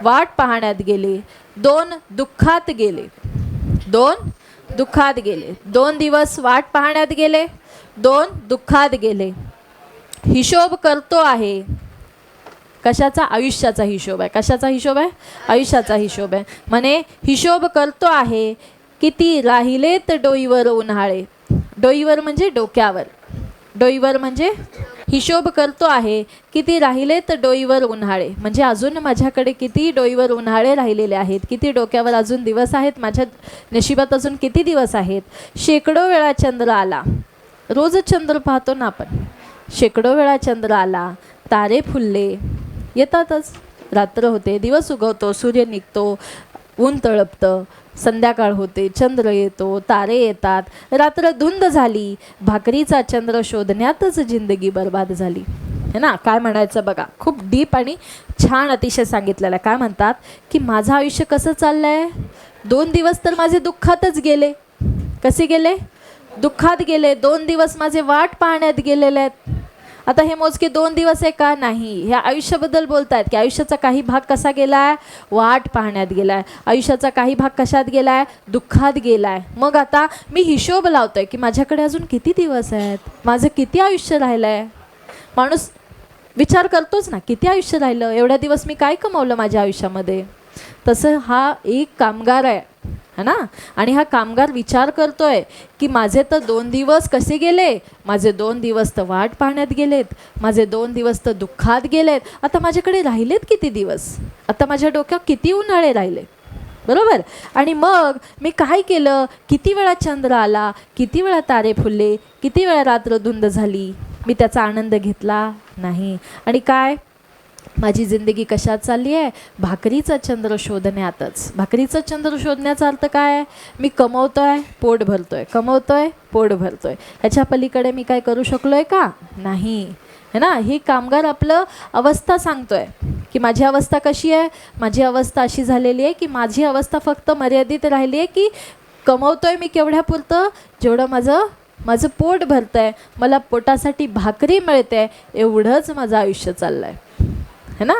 वाट पाहण्यात गेले, 2 दुःखात गेले. 2 दुःखात गेले. 2 दिवस वाट पाहण्यात गेले, 2 दुःखात गेले. हिशोब करतो आहे. कशाचा? आयुष्याचा हिशोब आहे. कशाचा हिशोब आहे? आयुष्याचा हिशोब आहे. म्हणे हिशोब करतो आहे, किती राहिलेत डोईवर उन्हाळे. डोईवर म्हणजे डोक्यावर. डोईवर म्हणजे हिशोब करतो आहे, किती राहिलेत डोईवर उन्हाळे. म्हणजे अजून माझ्याकडे किती डोईवर उन्हाळे राहिलेले आहेत, किती डोक्यावर अजून दिवस आहेत, माझ्या नशिबात अजून किती दिवस आहेत. शेकडो वेळा चंद्र आला. रोज चंद्र पाहतो ना आपण. शेकडो वेळा चंद्र आला, तारे फुलले. येतातच. रात्र होते, दिवस उगवतो, सूर्य निघतो, ऊन तळपतं, संध्याकाळ होते, चंद्र येतो, तारे येतात. रात्र धुंद झाली, भाकरीचा चंद्र शोधण्यातच जिंदगी बर्बाद झाली. है ना? काय म्हणायचं बघा, खूप डीप आणि छान अतिशय सांगितलेलं आहे. काय म्हणतात की माझं आयुष्य कसं चाललंय. 2 दिवस तर माझे दुःखातच गेले. कसे गेले? दुःखात गेले. 2 दिवस माझे वाट पाहण्यात गेलेले आहेत. आता हे मोजके 2 दिवस आहे का? नाही. ह्या आयुष्याबद्दल बोलतायत की आयुष्याचा काही भाग कसा गेलाय? वाट पाहण्यात गेलाय. आयुष्याचा काही भाग कशात गेलाय? दुःखात गेलाय. मग आता मी हिशोब लावतोय की माझ्याकडे अजून किती दिवस आहेत, माझं किती आयुष्य राहिलंय. माणूस विचार करतोच ना, किती आयुष्य राहिलं, एवढ्या दिवस मी काय कमावलं माझ्या आयुष्यामध्ये. तसं हा एक कामगार आहे, है ना? आणि हा कामगार विचार करतोय की माझे तर 2 दिवस कसे गेले. माझे 2 दिवस तर वाट पाहण्यात गेलेत, माझे 2 दिवस तर दुःखात गेलेत. आता माझ्याकडे राहिलेत किती दिवस, आता माझ्या डोक्यात किती उन्हाळे राहिले. बरोबर. आणि मग मी काय केलं, किती वेळा चंद्र आला, किती वेळा तारे फुलले, किती वेळा रात्र धुंद झाली, मी त्याचा आनंद घेतला नाही. आणि काय माझी जिंदगी कशात चालली आहे? भाकरीचा चंद्र शोधण्यातच. भाकरीचा चंद्र शोधण्याचा अर्थ काय आहे? मी कमवतोय, पोट भरतोय, कमवतोय, पोट भरतोय. ह्याच्या पलीकडे मी काय करू शकलोय का? नाही. है ना? ही कामगार आपलं अवस्था सांगतोय की माझी अवस्था कशी आहे. माझी अवस्था अशी झालेली आहे की माझी अवस्था फक्त मर्यादित राहिली आहे की कमवतोय मी केवढ्यापुरतं, जेवढं माझं पोट भरतंय, मला पोटासाठी भाकरी मिळते, एवढंच माझं आयुष्य चाललं आहे. है ना?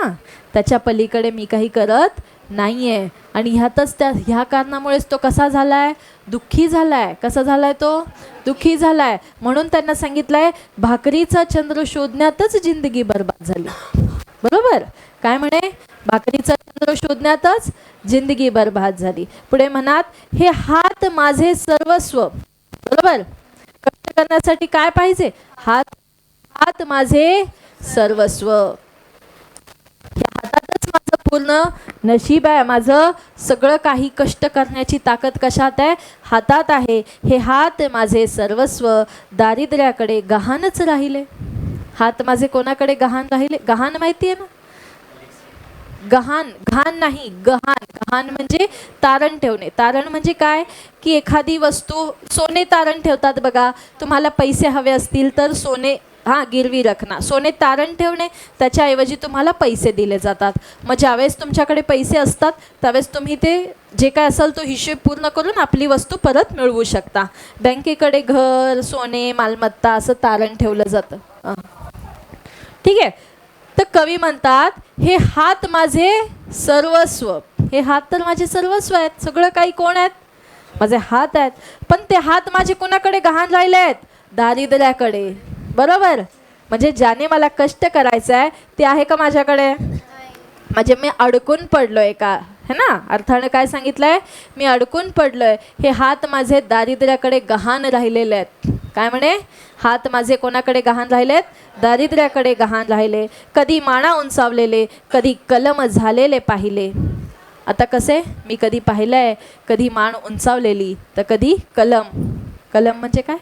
त्याच्या पलीकडे मी काही करत नाही आहे. आणि ह्या कारणामुळेच तो कसा झाला आहे? दुःखी झाला आहे. कसा झाला आहे तो? दुःखी झाला आहे. म्हणून त्यांना सांगितलं आहे, भाकरीचा चंद्र शोधण्यातच जिंदगी बर्बाद झाली. बरोबर. काय म्हणे? भाकरीचा चंद्र शोधण्यातच जिंदगी बर्बाद झाली. पुढे म्हणतात, हे हात माझे सर्वस्व. बरोबर. कष्ट करण्यासाठी काय पाहिजे? हात माझे सर्वस्व. हातातच माझं पूर्ण नशीब आहे. माझं सगळं काही कष्ट करण्याची ताकद कशात आहे? हातात आहे. हे हात माझे सर्वस्व दारिद्र्याकडे गहाणच राहिले. हात माझे कोणाकडे गहाण राहिले? गहाण माहिती आहे ना? घाण नाही, गहाण. गहाण म्हणजे तारण ठेवणे. तारण म्हणजे काय की एखादी वस्तू, सोने तारण ठेवतात बघा. तुम्हाला पैसे हवे असतील तर सोने गिरवी रखना, सोने तारण ठेवणे. त्याच्याऐवजी तुम्हाला पैसे दिले जातात. मग ज्यावेळेस तुमच्याकडे पैसे असतात त्यावेळेस तुम्ही ते जे काय असेल तो हिशोब पूर्ण करून आपली वस्तू परत मिळवू शकता. बँकेकडे घर, सोने, मालमत्ता असं तारण ठेवलं जातं. ठीक आहे. तर कवी म्हणतात, हे हात माझे सर्वस्व. हे हात तर माझे सर्वस्व आहेत. सगळं काही कोण आहेत? माझे हात आहेत. पण ते हात माझे कोणाकडे गहाण राहिले आहेत? दारिद्र्याकडे. बरोबर. म्हणजे ज्याने मला कष्ट करायचं आहे ते आहे का माझ्याकडे? म्हणजे मी अडकून पडलोय का? है ना? अर्थानं काय सांगितलंय? मी अडकून पडलोय. हे हात माझे दारिद्र्याकडे गहाण राहिलेले आहेत. काय म्हणे? हात माझे कोणाकडे गहाण राहिलेत? दारिद्र्याकडे गहाण राहिले. कधी माना उंचावलेले, कधी कलम झालेले पाहिले. आता कसे? मी कधी पाहिलंय, कधी मान उंचावलेली, तर कधी कलम. कलम म्हणजे काय?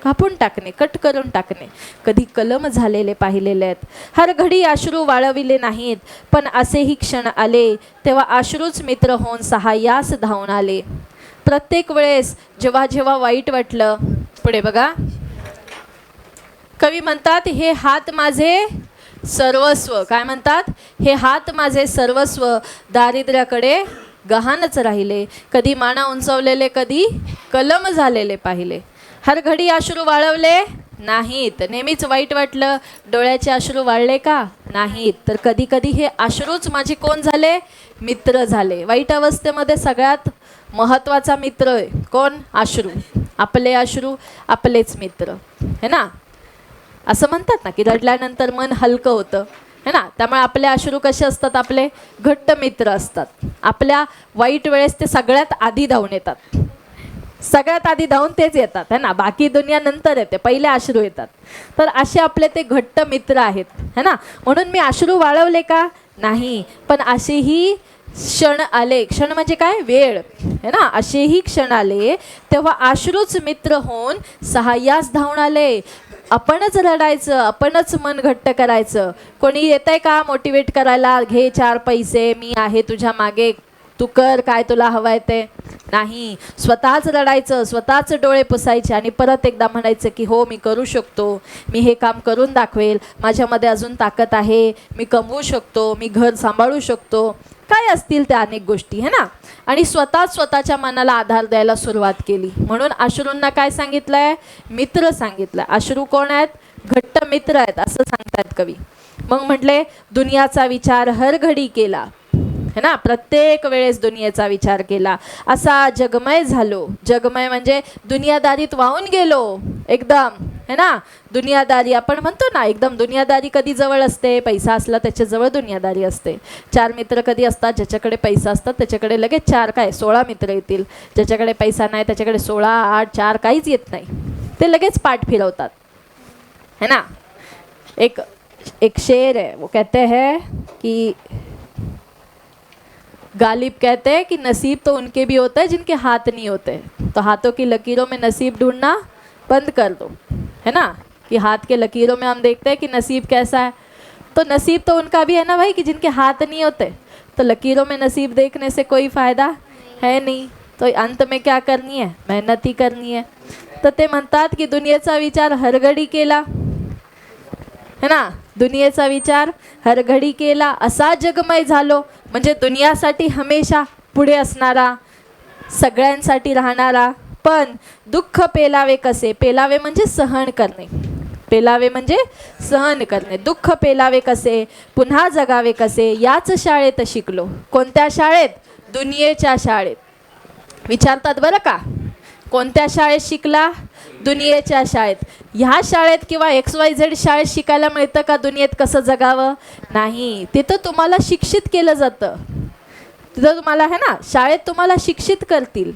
कापून टाकणे, कट करून टाकणे. कधी कलम झालेले पाहिलेले आहेत. हर घडी अश्रू वाळविले नाहीत, पण असेही क्षण आले तेव्हा अश्रूच मित्र होऊन सहाय्यास धावून आले. प्रत्येक वेळेस जेव्हा जेव्हा वाईट वाटलं. पुढे बघा, कवी म्हणतात, हे हात माझे सर्वस्व. काय म्हणतात? हे हात माझे सर्वस्व दारिद्र्याकडे गहाणच राहिले. कधी माना उंचावलेले, कधी कलम झालेले पाहिले. हर घडी अश्रू वाळवले नाहीत. नेहमीच वाईट वाटलं, डोळ्याचे अश्रू वाळले का? नाहीत. तर कधी कधी हे अश्रूच माझे कोण झाले? मित्र झाले. वाईट अवस्थेमध्ये सगळ्यात महत्त्वाचा मित्र आहे कोण? अश्रू. आपले अश्रू आपलेच मित्र, है ना. असं म्हणतात ना की रडल्यानंतर मन हलकं होतं, है ना. त्यामुळे आपले अश्रू कसे असतात? आपले घट्ट मित्र असतात. आपल्या वाईट वेळेस ते सगळ्यात आधी धावून येतात, सगळ्यात आधी धावून तेच येतात, है ना. बाकी दुनिया नंतर येते, पहिले अश्रू येतात. तर असे आपले ते घट्ट मित्र आहेत, है ना. म्हणून मी अश्रू वाळवले का? नाही. पण असेही क्षण आले, क्षण म्हणजे काय? वेळ, है ना. असेही क्षण आले तेव्हा अश्रूच मित्र होऊन सहाय्यास धावून आले. आपणच रडायचं, आपणच मन घट्ट करायचं. कोणी येतंय का मोटिवेट करायला? घे 4 पैसे, मी आहे तुझ्या मागे, तू कर काय तुला हवंय ते? नाही. स्वतःच रडायचं, स्वतःच डोळे पुसायचे आणि परत एकदा म्हणायचं की हो मी करू शकतो, मी हे काम करून दाखवेल, माझ्यामध्ये अजून ताकद आहे, मी कमवू शकतो, मी घर सांभाळू शकतो, काय असतील त्या अनेक गोष्टी, है ना. आणि स्वतःच्या मनाला आधार द्यायला सुरुवात केली. म्हणून अश्रूंना काय सांगितलंय? मित्र सांगितलंय. अश्रू कोण आहेत? घट्ट मित्र आहेत असं सांगतात कवी. मग म्हटले दुनियाचा विचार हर घडी केला, है ना. प्रत्येक वेळेस दुनियेचा विचार केला, असा जगमय झालो. जगमय म्हणजे दुनियादारीत वाहून गेलो एकदम, है ना. दुनियादारी आपण म्हणतो ना, एकदम दुनियादारी कधी जवळ असते? पैसा असला त्याच्याजवळ दुनियादारी असते. 4 मित्र कधी असतात? ज्याच्याकडे पैसा असतात त्याच्याकडे लगेच 4 काय 16 मित्र येतील. ज्याच्याकडे पैसा नाही त्याच्याकडे 16, 8, 4 काहीच येत नाही. ते लगेच पाठ फिरवतात, है ना. एक शेर है, वो कहते हैं कि गालिब कहते हैं कि नसीब तो उनके भी होता है जिनके हाथ नहीं होते, तो हाथों की लकीरों में नसीब ढूंढना बंद कर दो, है ना. कि हाथ के लकीरों में हम देखते हैं कि नसीब कैसा है, तो नसीब तो उनका भी है ना भाई कि जिनके हाथ नहीं होते. तो लकीरों में नसीब देखने से कोई फ़ायदा है नहीं. तो अंत में क्या करनी है? मेहनत ही करनी है. तर ते म्हणतात की दुनियेचा विचार हरघडी केला, है ना. दुनियेचा विचार हरघडी केला, असा जगमय झालो. म्हणजे दुनियासाठी हमेशा पुढे असणारा, सगळ्यांसाठी राहणारा. पण दुःख पेलावे कसे? पेलावे म्हणजे सहन करणे, पेलावे म्हणजे सहन करणे. दुःख पेलावे कसे? पुन्हा जगावे कसे? याच शाळेत शिकलो. कोणत्या शाळेत? दुनियेच्या शाळेत. विचारतात बरं का, कोणत्या शाळेत शिकला? दुनियेच्या शाळेत. ह्या शाळेत किंवा XYZ शाळेत शिकायला मिळतं का दुनियेत कसं जगावं? नाही. तिथं तुम्हाला शिक्षित केलं जातं. तिथं तुम्हाला, है ना, शाळेत तुम्हाला शिक्षित करतील,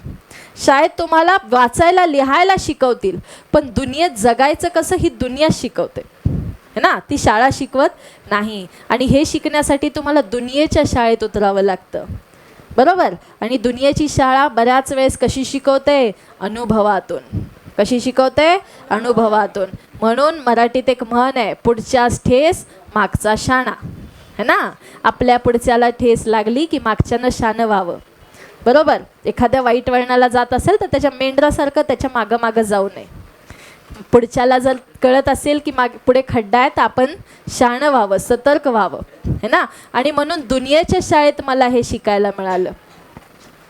शाळेत तुम्हाला वाचायला लिहायला शिकवतील. पण दुनियेत जगायचं कसं ही दुनिया शिकवते, है ना. ती शाळा शिकवत नाही. आणि हे शिकण्यासाठी तुम्हाला दुनियेच्या शाळेत उतरावं लागतं, बरोबर. आणि दुनियेची शाळा बऱ्याच वेळेस कशी शिकवते? अनुभवातून. कशी शिकवते? अनुभवातून. म्हणून मराठीत एक म्हण आहे, पुढच्यास ठेस मागचा शाणा, है ना. आपल्या पुढच्याला ठेस लागली की मागच्यानं शानं व्हावं, बरोबर. एखाद्या वाईट वळणाला जात असेल तर त्याच्या मेंढरासारखं त्याच्या मागं मागं जाऊ नये. पुढच्याला जर कळत असेल की पुढे खड्डा आहे तर आपण शाणं व्हावं, सतर्क व्हावं, है ना. आणि म्हणून दुनियेच्या शाळेत मला हे शिकायला मिळालं.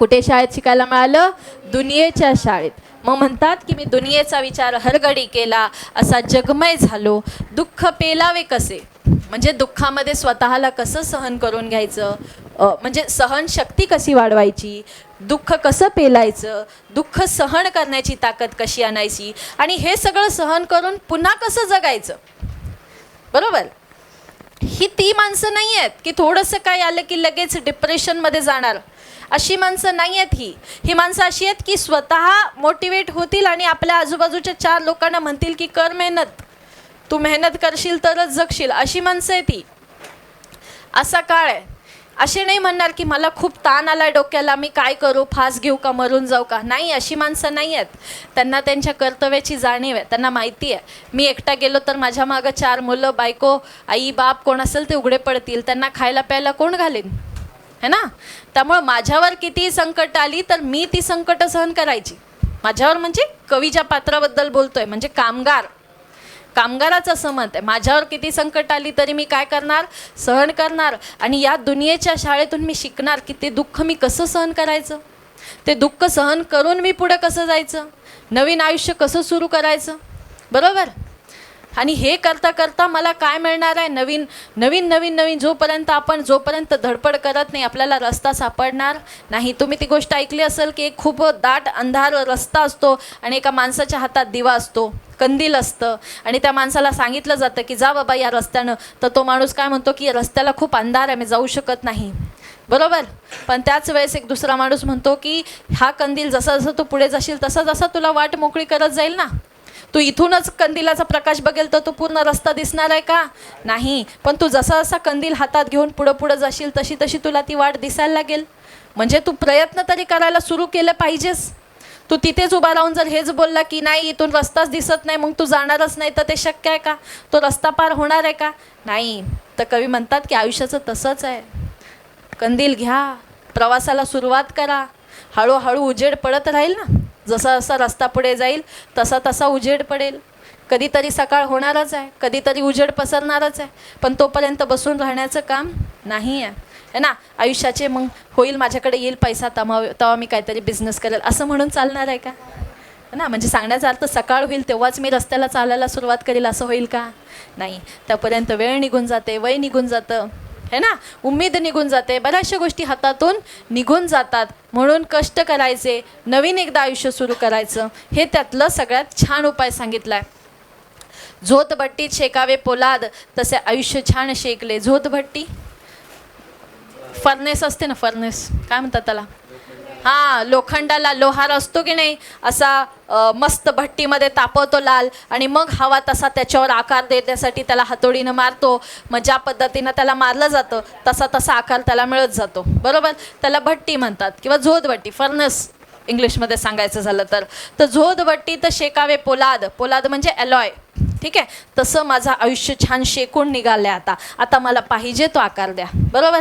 कुठे शाळेत शिकायला मिळालं? दुनियेच्या शाळेत. मग म्हणतात की मी दुनियेचा विचार हरघडी केला, असा जगमय झालो. दुःख पेलावे कसे? म्हणजे दुःखामध्ये स्वतःला कसं सहन करून घ्यायचं, म्हणजे सहनशक्ती कशी वाढवायची, दुःख कसं पेलायचं, दुःख सहन करण्याची ताकद कशी आणायची, आणि हे सगळं सहन करून पुन्हा कसं जगायचं, बरोबर. ही ती माणसं नाही आहेत की थोडंसं काय आलं की लगेच डिप्रेशनमध्ये जाणार. अशी माणसं नाही आहेत. ही माणसं अशी आहेत की स्वतः मोटिवेट होतील आणि आपल्या आजूबाजूच्या 4 लोकांना म्हणतील की कर मेहनत, तू मेहनत करशील तरच जगशील. अशी माणसं आहे ती. असा काळ आहे. असे नाही म्हणणार की मला खूप ताण आला डोक्याला, मी काय करू, फास घेऊ का, मरून जाऊ का. नाही, अशी माणसं नाही आहेत. त्यांना त्यांच्या कर्तव्याची जाणीव आहे. त्यांना माहिती आहे मी एकटा गेलो तर माझ्या मागं 4 मुलं, बायको, आई, बाप कोण असेल ते उघडे पडतील. त्यांना खायला प्यायला कोण घालेन, है ना. त्यामुळे माझ्यावर किती संकट आली तर मी ती संकट सहन करायची. माझ्यावर म्हणजे कवीच्या पात्राबद्दल बोलतोय, म्हणजे कामगाराचं असं मत आहे. माझ्यावर किती संकट आली तरी मी काय करणार? सहन करणार. आणि या दुनियेच्या शाळेतून मी शिकणार की ते दुःख मी कसं सहन करायचं, ते दुःख सहन करून मी पुढे कसं जायचं, नवीन आयुष्य कसं सुरू करायचं, बरोबर. आणि हे करता करता मला काय मिळणार आहे, नवीन नवीन नवीन नवीन जोपर्यंत धडपड करत नाही आपल्याला रस्ता सापडणार नाही. तुम्ही ती गोष्ट ऐकली असेल की एक खूप दाट अंधार रस्ता असतो आणि एका माणसाच्या हातात दिवा असतो, कंदील असतं, आणि त्या माणसाला सांगितलं जातं की जा बाबा या रस्त्यानं. तर तो माणूस काय म्हणतो की रस्त्याला खूप अंधार आहे, मी जाऊ शकत नाही, बरोबर. पण त्याच वेळेस एक दुसरा माणूस म्हणतो की हा कंदील जसा जसा तू पुढे जाशील तसा जसा तुला वाट मोकळी करत जाईल ना. तू इथूनच कंदिलाचा प्रकाश बघेल तर तू पूर्ण रस्ता दिसणार आहे का, नाही. पण तू जसा जसा कंदील हातात घेऊन पुढं पुढं जाशील तशी तशी तुला ती वाट दिसायला लागेल. म्हणजे तू प्रयत्न तरी करायला सुरू केलं पाहिजेस. तू तिथेच उभा राहून जर हेच बोलला की नाही इथून रस्ताच दिसत नाही, मग तू जाणारच नाही, तर ते शक्य आहे का, तो रस्ता पार होणार आहे का, नाही. तर कवी म्हणतात की आयुष्याचं तसंच आहे. कंदील घ्या, प्रवासाला सुरुवात करा, हळूहळू उजेड पडत राहील ना. जसा जसा रस्ता पुढे जाईल तसा तसा उजेड पडेल. कधीतरी सकाळ होणारच आहे, कधीतरी उजेड पसरणारच आहे, पण तोपर्यंत बसून राहण्याचं काम नाही आहे ना. आयुष्याचे मग होईल माझ्याकडे येईल पैसा तेव्हा मी काहीतरी बिझनेस करेल असं म्हणून चालणार आहे का ना. म्हणजे सांगण्याचा अर्थ सकाळ होईल तेव्हाच मी रस्त्याला चालायला सुरुवात करेल असं होईल का, नाही. त्यापर्यंत वेळ निघून जाते, वय निघून जातं है ना, उम्मीद निघून जाते, बऱ्याचशा गोष्टी हातातून निघून जातात. म्हणून कष्ट करायचे, नवीन एकदा आयुष्य सुरू करायचं, हे त्यातलं सगळ्यात छान उपाय सांगितला आहे. झोतभट्टीत शेकावे पोलाद तसे आयुष्य छान शेकले. झोतभट्टी फर्नेस असते ना, फर्नेस काय म्हणतात त्याला, हां, लोखंडाला लोहार असतो की नाही, असा मस्त भट्टीमध्ये तापवतो लाल, आणि मग हवा तसा त्याच्यावर आकार देण्यासाठी त्याला हातोडीनं मारतो. मग ज्या पद्धतीनं त्याला मारलं जातं तसा तसा आकार त्याला मिळत जातो, बरोबर. त्याला भट्टी म्हणतात किंवा झोतभट्टी, फर्नेस इंग्लिशमध्ये सांगायचं झालं तर झोतभट्टीत शेकावे पोलाद, पोलाद म्हणजे अलॉय, ठीक आहे. तसं माझं आयुष्य छान शेकून निघालं आहे. आता मला पाहिजे तो आकार द्या, बरोबर.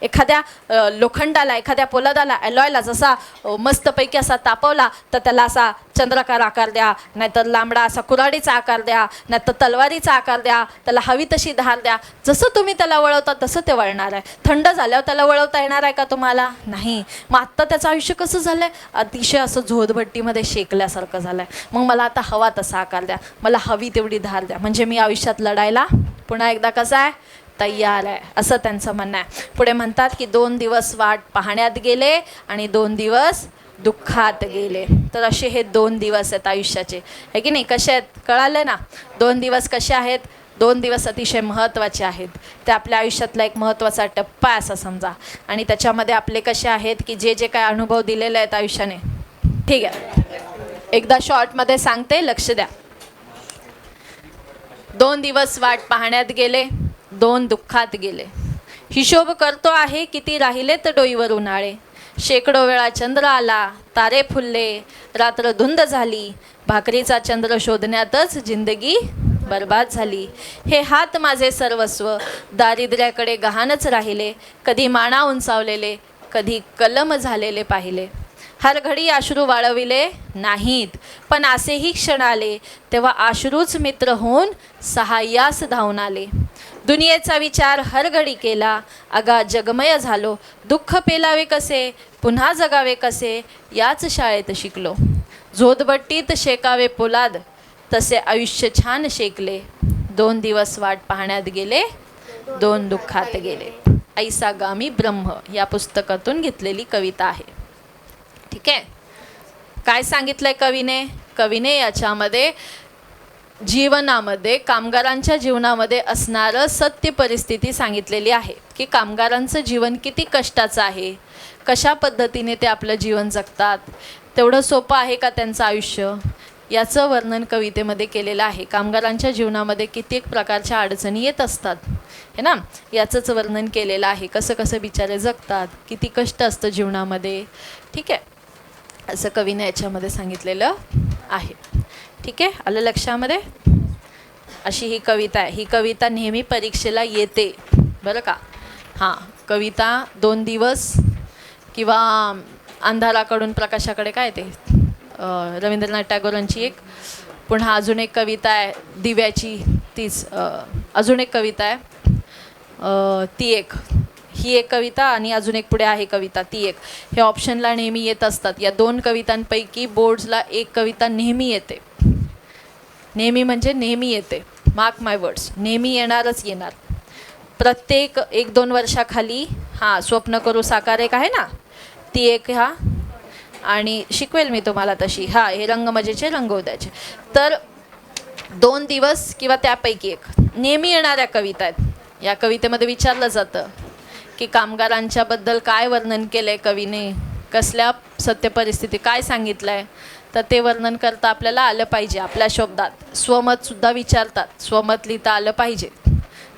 एखाद्या लोखंडाला, एखाद्या पोलादाला, अलॉयला जसा मस्तपैकी असा तापवला तर त्याला असा चंद्राकार आकार द्या, नाहीतर लांबडा असा कुऱ्हाडीचा आकार द्या, नाहीतर तलवारीचा आकार द्या, त्याला हवी तशी धार द्या. जसं तुम्ही त्याला वळवता तसं ते वळणार आहे. थंड झाल्यावर त्याला वळवता येणार आहे का तुम्हाला, नाही. मग आत्ता त्याचं आयुष्य कसं झालं आहे, अतिशय असं झोतभट्टीमध्ये शेकल्यासारखं झालं आहे. मग मला आता हवा तसा आकार द्या, मला हवी तेवढी धार द्या, म्हणजे मी आयुष्यात लढायला पुन्हा एकदा कसं आहे, तयार आहे, असं त्यांचं म्हणणं आहे. पुढे म्हणतात की 2 दिवस वाट पाहण्यात गेले आणि 2 दिवस दुःखात गेले. तर असे हे 2 दिवस आहेत आयुष्याचे, आहे की नाही. कसे आहेत कळाले ना. 2 दिवस कसे आहेत, 2 दिवस अतिशय महत्त्वाचे आहेत. ते आपल्या आयुष्यातला एक महत्त्वाचा टप्पा असं समजा. आणि त्याच्यामध्ये आपले कसे आहेत की जे जे काय अनुभव दिलेले आहेत आयुष्याने, ठीक आहे, एकदा शॉर्टमध्ये सांगते, लक्ष द्या. 2 दिवस वाट पाहण्यात गेले, 2 दुःखात गेले. हिशोब करतो आहे किती राहिलेत डोईवर उन्हाळे. शेकडो वेळा चंद्र आला, तारे फुलले, रात्र धुंद झाली, भाकरीचा चंद्र शोधण्यातच जिंदगी बर्बाद झाली. हे हात माझे सर्वस्व दारिद्र्याकडे गहाणच राहिले. कधी माना उंचावलेले, कधी कलम झालेले पाहिले. हर घडी अश्रू वाळविले नाहीत, पण असेही क्षण आले तेव्हा अश्रूच मित्र होऊन सहाय्यास धावून आले. दुनियेचा विचार हर घडी केला, अगा जगमय झालो. दुःख पेलावे कसे, पुन्हा जगावे कसे, याच शाळेत शिकलो. झोतभट्टीत शेकावे पोलाद तसे आयुष्य छान शेकले. 2 दिवस वाट पाहण्यात गेले, 2 दुःखात गेले. ऐसा गामी ब्रह्म या पुस्तकातून घेतलेली कविता आहे, ठीक आहे. काय सांगितलंय कवीने याच्यामध्ये जीवनामध्ये, कामगारांच्या जीवनामध्ये असणारं सत्य परिस्थिती सांगितलेली आहे की कामगारांचं जीवन किती कष्टाचं आहे, कशा पद्धतीने ते आपलं जीवन जगतात, तेवढं सोपं आहे का त्यांचं आयुष्य, याचं वर्णन कवितेमध्ये केलेलं आहे. कामगारांच्या जीवनामध्ये कित्येक प्रकारच्या अडचणी येत असतात, हे ना, याचंच वर्णन केलेलं आहे. कसं कसं बिचारे जगतात, किती कष्ट असतं जीवनामध्ये, ठीक आहे, असं कवीने याच्यामध्ये सांगितलेलं आहे, ठीक आहे. आलं लक्षामध्ये. अशी ही कविता आहे. ही कविता नेहमी परीक्षेला येते, बरं का. हां, कविता 2 दिवस किंवा अंधाराकडून प्रकाशाकडे, काय ते रवींद्रनाथ टागोरांची एक. पुन्हा अजून एक कविता आहे दिव्याची, तीच अजून एक कविता आहे, ती एक, ही एक कविता, आणि अजून एक पुढे आहे कविता, ती एक. हे ऑप्शनला नेहमी येत असतात. या 2 कवितांपैकी बोर्ड्सला एक कविता नेहमी येते. नेहमी म्हणजे नेहमी येते. मार्क माय वर्ड्स, नेहमी येणारच येणार. प्रत्येक 1-2 वर्षाखाली स्वप्न करू साकार एक आहे ना, ती एक आणि शिकवेल मी तुम्हाला तशी. हे रंगमजेचे रंगोदयाचे. तर 2 दिवस किंवा त्यापैकी एक नेहमी येणाऱ्या कविता आहेत. या कवितेमध्ये विचारलं जातं की कामगारांच्याबद्दल काय वर्णन केलं आहे कवीने, कसल्या सत्य परिस्थिती काय सांगितलं आहे, तर ते वर्णन करता आपल्याला आलं पाहिजे आपल्या शब्दात. स्वमतसुद्धा विचारतात, स्वमत लिहिता आलं पाहिजे.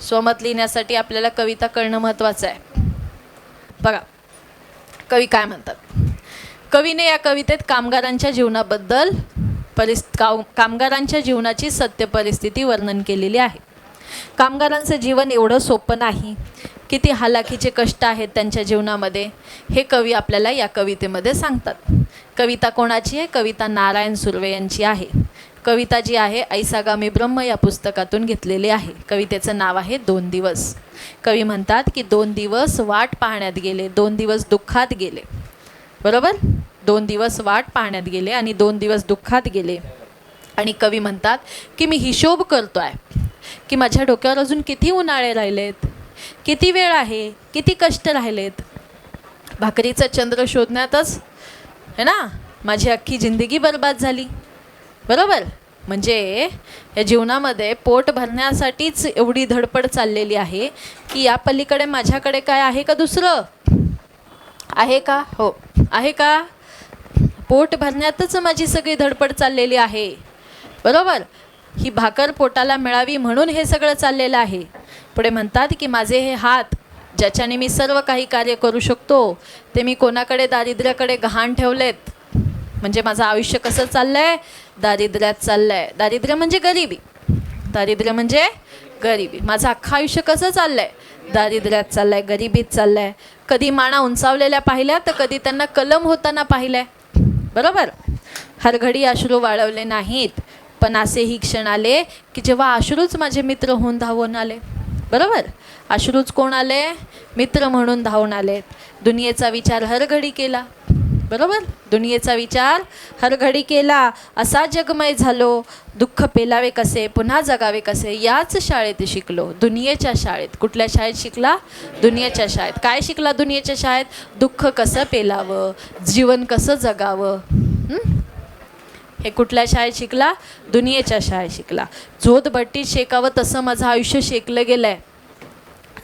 स्वमत लिहिण्यासाठी आपल्याला कविता कळणं महत्त्वाचं आहे. बघा कवी काय म्हणतात. कवीने या कवितेत कामगारांच्या जीवनाबद्दल कामगारांच्या जीवनाची सत्य परिस्थिती वर्णन केलेली आहे. कामगारांचं जीवन एवढं सोपं नाही, किती हालाखीचे कष्ट आहेत त्यांच्या जीवनामध्ये, हे कवी आपल्याला या कवितेमध्ये सांगतात. कविता कोणाची आहे? कविता नारायण सुर्वे यांची आहे. कविता जी आहे ऐसागामी ब्रह्म या पुस्तकातून घेतलेली आहे. कवितेचं नाव आहे 2 दिवस. कवी म्हणतात की 2 दिवस वाट पाहण्यात गेले, 2 दिवस दुःखात गेले. बरोबर, 2 दिवस वाट पाहण्यात गेले आणि 2 दिवस दुःखात गेले. आणि कवी म्हणतात की मी हिशोब करतो आहे की माझ्या डोक्यावर अजून किती उन्हाळे राहिलेत, किती वेळ आहे, किती कष्ट राहिलेत. भाकरीचा चंद्र शोधण्यातच है ना माझी अख्खी जिंदगी बर्बाद झाली. बरोबर, म्हणजे या जीवनामध्ये पोट भरण्यासाठीच एवढी धडपड चाललेली आहे की या पलीकडे माझ्याकडे काय आहे का दुसरं? आहे का? हो आहे का? पोट भरण्यातच माझी सगळी धडपड चाललेली आहे. बरोबर, ही भाकर पोटाला मिळावी म्हणून हे सगळं चाललेलं आहे. पुढे म्हणतात की माझे हे हात ज्याच्याने मी सर्व काही कार्य करू शकतो ते मी कोणाकडे? दारिद्र्याकडे गहाण ठेवलेत. म्हणजे माझं आयुष्य कसं चाललं आहे? दारिद्र्यात चाललं आहे. दारिद्र्य म्हणजे गरिबी, दारिद्र्य म्हणजे गरिबी. माझं अख्खं आयुष्य कसं चाललं आहे? दारिद्र्यात चाललं आहे, गरिबीत चाललं आहे. कधी माना उंचावलेल्या पाहिल्या तर कधी त्यांना कलम होताना पाहिलं. बरोबर, हर घडी अश्रू वाळवले नाहीत, पण असेही क्षण आले की जेव्हा अश्रूच माझे मित्र होऊन धावून आले. बरोबर, अश्रूच कोण आले? मित्र म्हणून धावून आलेत. दुनियेचा विचार हर घडी केला. बरोबर, दुनियेचा विचार हर घडी केला, असा जगमय झालो. दुःख पेलावे कसे, पुन्हा जगावे कसे, याच शाळेत शिकलो. दुनियेच्या शाळेत. कुठल्या शाळेत शिकला? दुनियेच्या शाळेत. काय शिकला दुनियेच्या शाळेत? दुःख कसं पेलावं, जीवन कसं जगावं. हे कुठल्या शाळेत शिकला? दुनियेच्या शाळेत शिकला. झोतभट्टीत शेकावं तसं माझं आयुष्य शेकलं गेलं आहे.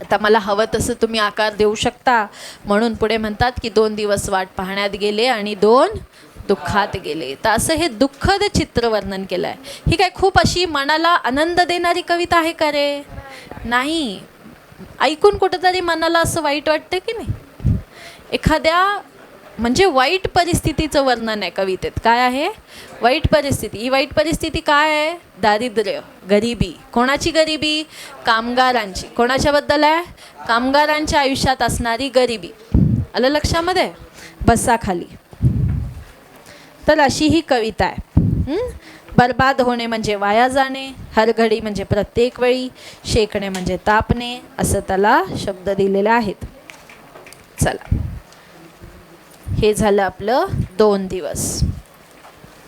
आता मला हवं तसं तुम्ही आकार देऊ शकता. म्हणून पुढे म्हणतात की 2 दिवस वाट पाहण्यात गेले आणि 2 दुःखात गेले. तर असं हे दुःखद चित्र वर्णन केलं आहे. ही काय खूप अशी मनाला आनंद देणारी कविता आहे का रे? नाही. ऐकून कुठंतरी मनाला असं वाईट वाटतं की नाही? एखाद्या म्हणजे वाईट परिस्थितीचं वर्णन आहे कवितेत. काय आहे? वाईट परिस्थिती. ही वाईट परिस्थिती काय आहे? दारिद्र्य, गरिबी. कोणाची गरिबी? कामगारांची. कोणाच्याबद्दल आहे? कामगारांच्या आयुष्यात असणारी गरिबी. आलं लक्षामध्ये? बसा खाली. तर अशी ही कविता आहे. बर्बाद होणे म्हणजे वाया जाणे, हर घडी म्हणजे प्रत्येक वेळी, शेकणे म्हणजे तापणे, असं त्याला शब्द दिलेले आहेत. चला, हे झालं आपलं 2 दिवस.